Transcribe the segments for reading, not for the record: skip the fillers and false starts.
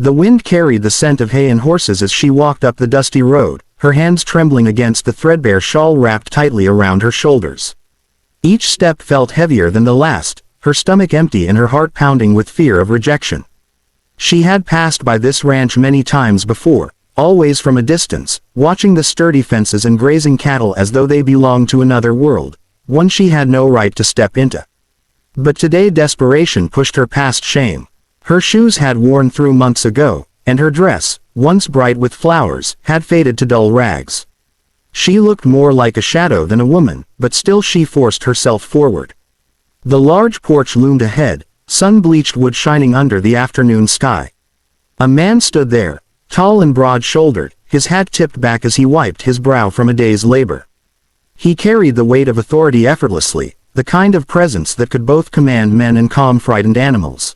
The wind carried the scent of hay and horses as she walked up the dusty road, her hands trembling against the threadbare shawl wrapped tightly around her shoulders. Each step felt heavier than the last, her stomach empty and her heart pounding with fear of rejection. She had passed by this ranch many times before, always from a distance, watching the sturdy fences and grazing cattle as though they belonged to another world, one she had no right to step into. But today desperation pushed her past shame. Her shoes had worn through months ago, and her dress, once bright with flowers, had faded to dull rags. She looked more like a shadow than a woman, but still she forced herself forward. The large porch loomed ahead, sun-bleached wood shining under the afternoon sky. A man stood there, tall and broad-shouldered, his hat tipped back as he wiped his brow from a day's labor. He carried the weight of authority effortlessly, the kind of presence that could both command men and calm frightened animals.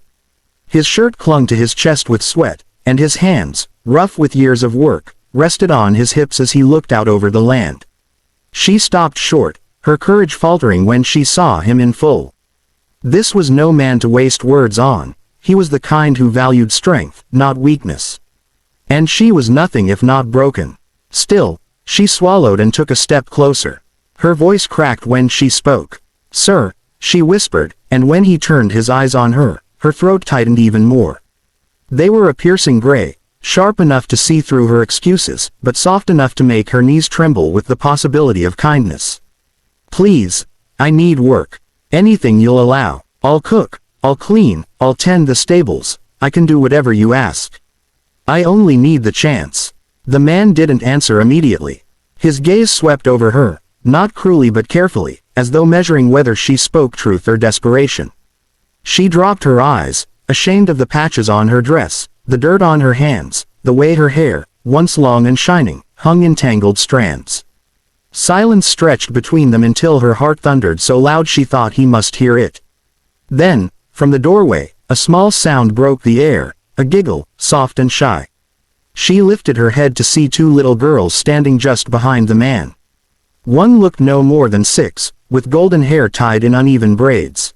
His shirt clung to his chest with sweat, and his hands, rough with years of work, rested on his hips as he looked out over the land. She stopped short, her courage faltering when she saw him in full. This was no man to waste words on, he was the kind who valued strength, not weakness. And she was nothing if not broken. Still, she swallowed and took a step closer. Her voice cracked when she spoke. "Sir," she whispered, and when he turned his eyes on her, her throat tightened even more. They were a piercing gray, sharp enough to see through her excuses, but soft enough to make her knees tremble with the possibility of kindness. "Please, I need work. Anything you'll allow. I'll cook, I'll clean, I'll tend the stables, I can do whatever you ask. I only need the chance." The man didn't answer immediately. His gaze swept over her, not cruelly but carefully, as though measuring whether she spoke truth or desperation. She dropped her eyes, ashamed of the patches on her dress, the dirt on her hands, the way her hair, once long and shining, hung in tangled strands. Silence stretched between them until her heart thundered so loud she thought he must hear it. Then, from the doorway, a small sound broke the air, a giggle, soft and shy. She lifted her head to see two little girls standing just behind the man. One looked no more than 6, with golden hair tied in uneven braids.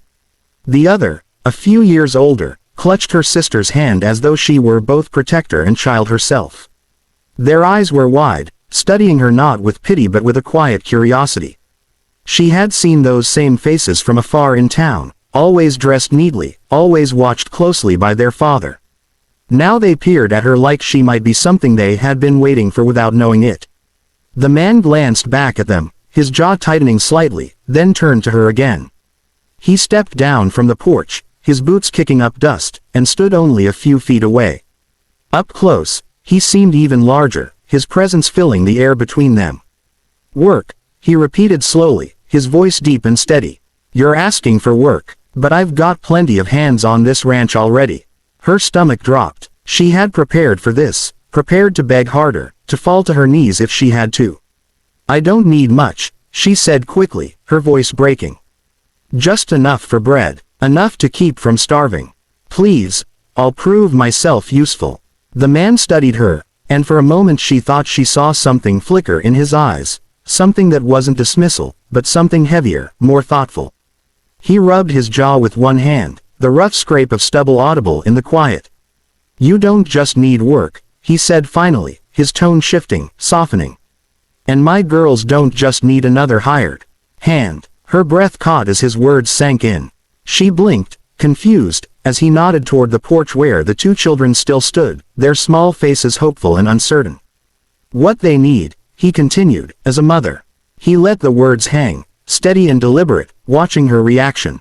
The other, a few years older, clutched her sister's hand as though she were both protector and child herself. Their eyes were wide, studying her not with pity but with a quiet curiosity. She had seen those same faces from afar in town, always dressed neatly, always watched closely by their father. Now they peered at her like she might be something they had been waiting for without knowing it. The man glanced back at them, his jaw tightening slightly, then turned to her again. He stepped down from the porch, his boots kicking up dust, and stood only a few feet away. Up close, he seemed even larger, his presence filling the air between them. "Work," he repeated slowly, his voice deep and steady. "You're asking for work, but I've got plenty of hands on this ranch already." Her stomach dropped. She had prepared for this, prepared to beg harder, to fall to her knees if she had to. "I don't need much," she said quickly, her voice breaking. "Just enough for bread, enough to keep from starving. Please, I'll prove myself useful." The man studied her, and for a moment she thought she saw something flicker in his eyes, something that wasn't dismissal, but something heavier, more thoughtful. He rubbed his jaw with one hand, the rough scrape of stubble audible in the quiet. "You don't just need work," he said finally, his tone shifting, softening. "And my girls don't just need another hired hand." Her breath caught as his words sank in. She blinked, confused, as he nodded toward the porch where the two children still stood, their small faces hopeful and uncertain. "What they need," he continued, "as a mother." He let the words hang, steady and deliberate, watching her reaction.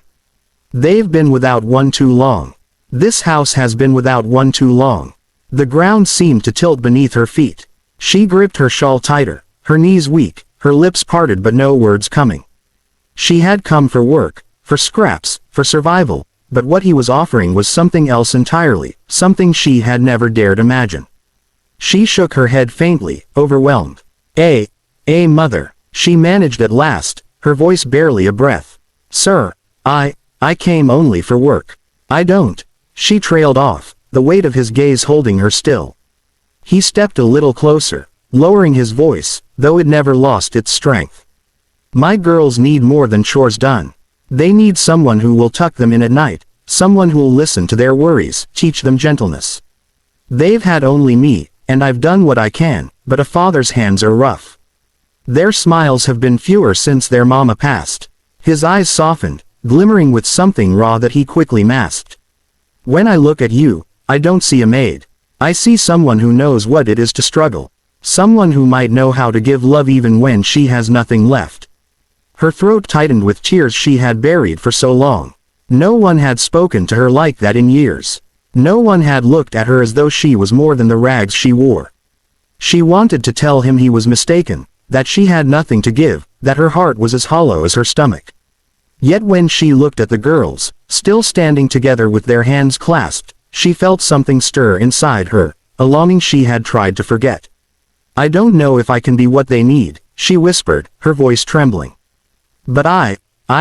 "They've been without one too long. This house has been without one too long." The ground seemed to tilt beneath her feet. She gripped her shawl tighter, her knees weak, her lips parted but no words coming. She had come for work, for scraps, for survival, but what he was offering was something else entirely, something she had never dared imagine. She shook her head faintly, overwhelmed. Mother," she managed at last, her voice barely a breath. "Sir, I came only for work. I don't." She trailed off, the weight of his gaze holding her still. He stepped a little closer, lowering his voice, though it never lost its strength. "My girls need more than chores done. They need someone who will tuck them in at night, someone who'll listen to their worries, teach them gentleness." They've had only me, and I've done what I can, but a father's hands are rough. Their smiles have been fewer since their mama passed. His eyes softened, glimmering with something raw that he quickly masked. When I look at you, I don't see a maid. I see someone who knows what it is to struggle. Someone who might know how to give love even when she has nothing left. Her throat tightened with tears she had buried for so long. No one had spoken to her like that in years. No one had looked at her as though she was more than the rags she wore. She wanted to tell him he was mistaken, that she had nothing to give, that her heart was as hollow as her stomach. Yet when she looked at the girls, still standing together with their hands clasped, she felt something stir inside her, a longing she had tried to forget. I don't know if I can be what they need, she whispered, her voice trembling. But I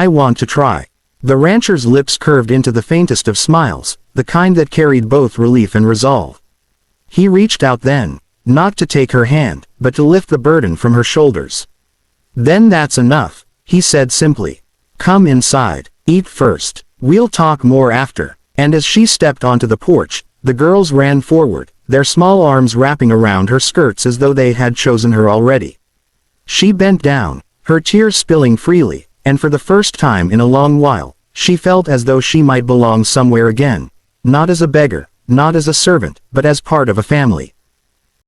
want to try. The rancher's lips curved into the faintest of smiles, the kind that carried both relief and resolve. He reached out then, not to take her hand, but to lift the burden from her shoulders. Then that's enough, he said simply. Come inside, eat first, we'll talk more after. And as she stepped onto the porch, the girls ran forward, their small arms wrapping around her skirts as though they had chosen her already. She bent down, her tears spilling freely, and for the first time in a long while, she felt as though she might belong somewhere again, not as a beggar, not as a servant, but as part of a family.